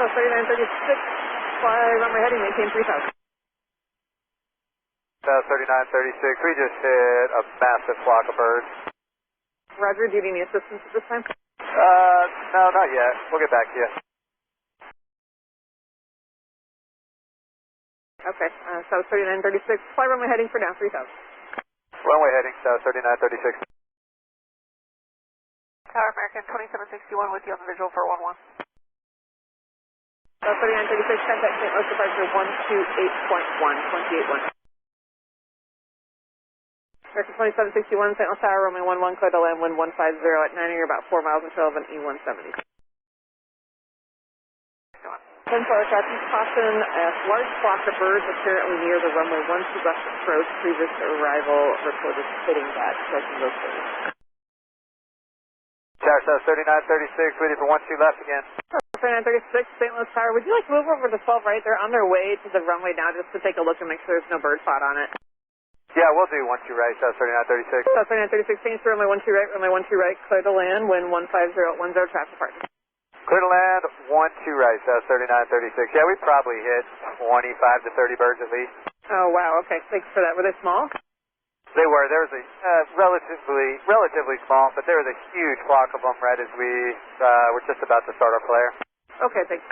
Southwest 3936, fly runway heading, maintain 3000. South 3936, we just hit a massive flock of birds. Roger, do you need any assistance at this time? No, not yet. We'll get back to you. Okay, South 3936, fly runway heading for down 3000. Runway heading, South 3936. Tower American 2761 with you on the visual for 11. South 3936, contact St. Louis departure 128.1, 28.1. American 2761, St. Louis Tower, runway 11, clear to land, wind 150 at 9, you're about 4 miles until of an E-170. 10 for traffic caution, a large flock of birds apparently near the runway 12 left approach, previous arrival reported hitting that, striking those birds. Tower South 3936, waiting for 12 left again. 3936, St. Louis Tower, would you like to move over to 12 right? They're on their way to the runway now just to take a look and make sure there's no bird spot on it. Yeah, we'll do 12 right, South 3936. South 3936, change to runway 12 right, runway 12 right, clear to land, wind 150 at 10, traffic partner. Clear to land, 12 right, South 3936. Yeah, we probably hit 25 to 30 birds at least. Oh, wow, okay, thanks for that. Were they small? They were. There was a relatively small, but there was a huge flock of them right as we were just about to start our flare. Okay, thanks.